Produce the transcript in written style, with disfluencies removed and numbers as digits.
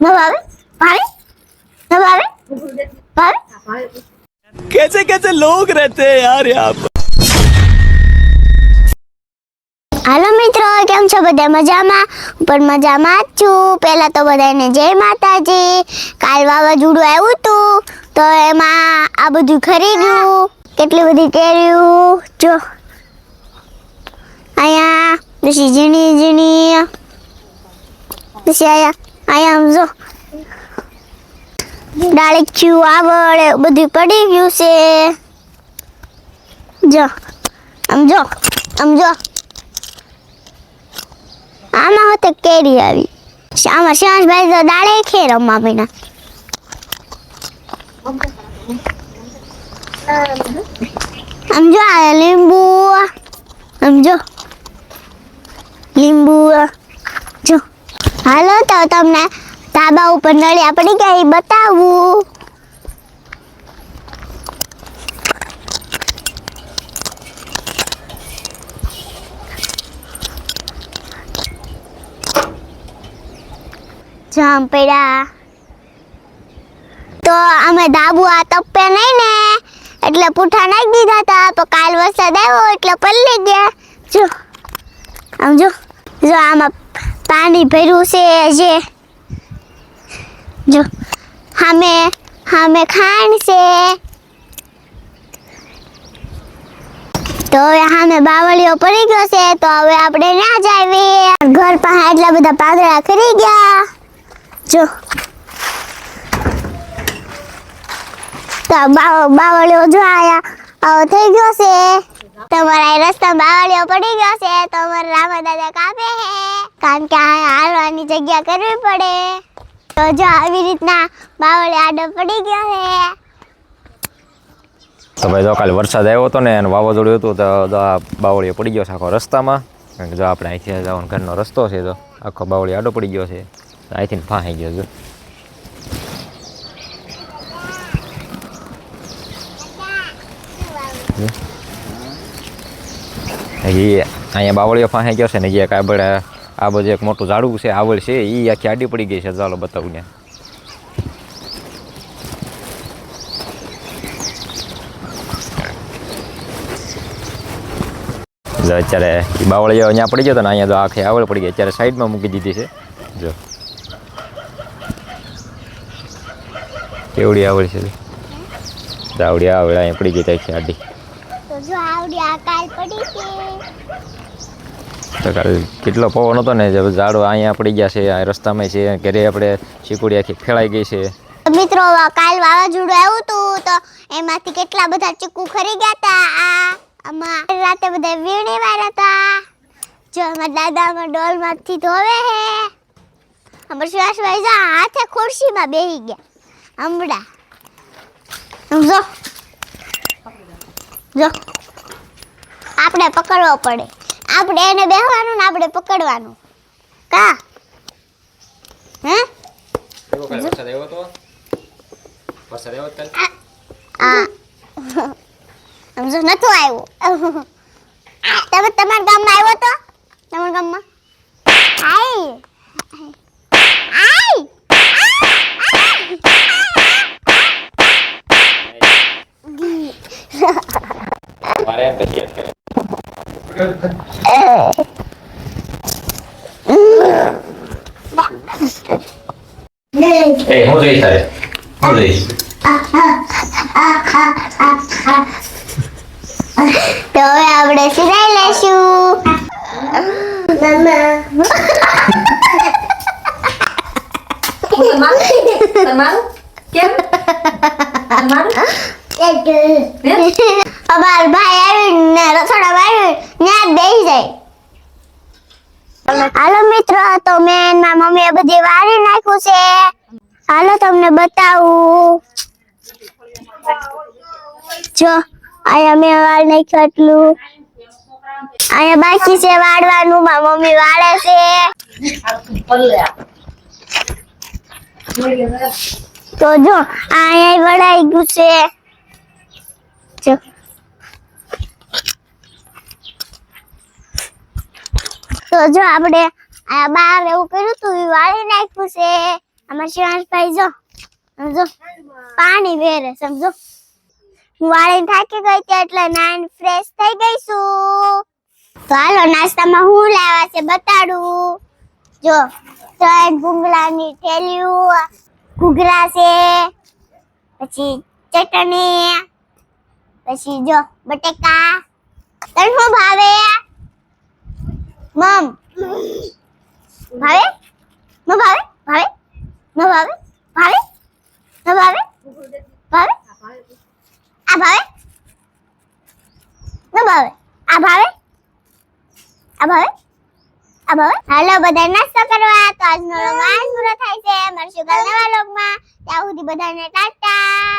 ન ભાવે ભાવે ન ભાવે ભાવે कैसे कैसे लोग रहते हैं यार यहाँ पर। હાલો મિત્રો, કેમ છો બધા? મજામાં? હું પણ મજામાં જ છું. પહેલા તો બધાને જય માતાજી. કાલ વાવાઝોડું આવ્યું હતું તો એમાં આ બધું ખરીદ્યું. કેટલી બધી કેરીઓ જો અહીંયા પછી ઝીણી ઝીણી પછી અહીંયા જો ડાળિયું આવડ બધું પડી ગયું છે. જો આમ જો આમાં હોતે કેરી આવી. આમાં શ્યાસભાઈ તો દાડે ખે રમવા પીના. આમ જો આ લીંબુ જો હાલો તો તમને ધાબા ઉપર નળિયા પડી ગયા એ બતાવું. જામ પડ્યા તો અમે ધાબુ આ તપે નહીં ને એટલે પૂઠા નાખી દીધા હતા. તો કાલ વરસાદ આવ્યો એટલે પલળી ગયા. જો આમાં પાણી ભર્યું છે. જે જો સામે ખાંડ છે. તો હવે સામે બાવળીઓ પડી ગયો છે. તો હવે આપણે ના જાવી. ઘર પાસે એટલા બધા પાંદડા ખરી ગયા. જો તો બાવળીઓ જો આયા થઈ ગયો છે. તમારા રસ્તા બાવળીઓ પડી ગયો છે. તો અમારા રામા દાદા કાપે છે કારણ કે હાલવાની જગ્યા કરવી પડે. તો જો આવી રીતના બાવળી આડો પડી ગયો છે. તો ભાઈ જો કાલે વરસાદ આવ્યો હતો ને અને વાવાઝોડું હતું તો આ બાવળીઓ પડી ગયો છે આખો રસ્તામાં. કારણ કે જો આપણે અહીંથી જવાનો ઘરનો રસ્તો છે તો આખો બાવળી આડો પડી ગયો છે. અહીંથી ફાંઈ ગયો છે. અહીંયા બાવળીઓ ફાંઈ ગયો છે ને જે કાંઈ બધા આ બધું એક મોટું ઝાડું છે આવળ છે એ આખી આડી પડી ગઈ છે. ચાલો બતાવું ને. અત્યારે એ બાવળીઓ અહીંયા પડી ગયો હતો ને અહીંયા તો આખી આવળ પડી ગઈ. અત્યારે સાઈડમાં મૂકી દીધી છે. જો કેવડી આવળ છે. આવડી અહીંયા પડી ગઈ આખી આડી. તો જો આવડી આ કાલ પડી છે. તો કાલે કેટલો પવન હતો ને ઝાડો અહીંયા પડી ગયા છે. આ રસ્તામાં છે ઘરે આપણે શીકુડી આખી ફેલાઈ ગઈ છે. મિત્રો કાલ વાવાઝોડું આવ્યું હતું તો એમાંથી કેટલા બધા ચીકુ ખરી ગયા હતા. આમાં રાતે બધા વીણી વાળા હતા. જો અમારા દાદા અમારા ડોલમાંથી ધોવે હે. અમારા શ્વાસભાઈ જા હાથે ખુરશીમાં બેસી ગયા હમણાં. જો આપણે પકડવો પડે. આપણે એને બેહવાનું ને આપણે પકડવાનું. કા હે વરસાદ આવ્યો તો સમજો નતો આવ્યો. તમે તમારા ગામમાં આવ્યો તો? તમારા ગામમાં તો હવે આપણે સિરાઈ લેશું. અમાર ભાઈ આવીને રસોડામાં આવીને ત્યાં બેસી જાય. હાલો મિત્રો, તો મેં મારા મમ્મીએ બધી વાળી નાખ્યું છે. હાલો તમને બતાવું. જો અહીંયા મેં વાળ નાખ્યું એટલું. અહીંયા બાકી છે વાળવાનું. મારી મમ્મી વાળે છે. તો જો અહીંયા વળાઈ ગયું છે. જો તો જો આપણે આ બાર એવું કર્યું તું વાળી નાખ્યું છે. અમાર શિવાંશભાઈ જો સમજો પાણી વેરે સમજો હું વાળીને થાકી ગઈ હતી એટલે નાઈન ફ્રેશ થઈ ગઈ છું તો હાલો નાસ્તામાં હું લાવ્યા છે બતાડું જો ત્રણ ભૂંગળાની થેલીઓ ઘૂઘરા છે પછી ચટણી પછી જો બટેકા તને શું ભાવે મમ ભાવે ન ભાવે ભાવે ન ભાવે ભાવે ન ભાવે ભાવે આ ભાવે ન ભાવે આ ભાવે આ ભાવે આ ભાવે હાલો બધા નાસ્તો કરવા તો આજનો વ્લોગ આજ પૂરો થાય છે મળશું કાલે નવા વ્લોગમાં ત્યાં સુધી બધાને ટાટા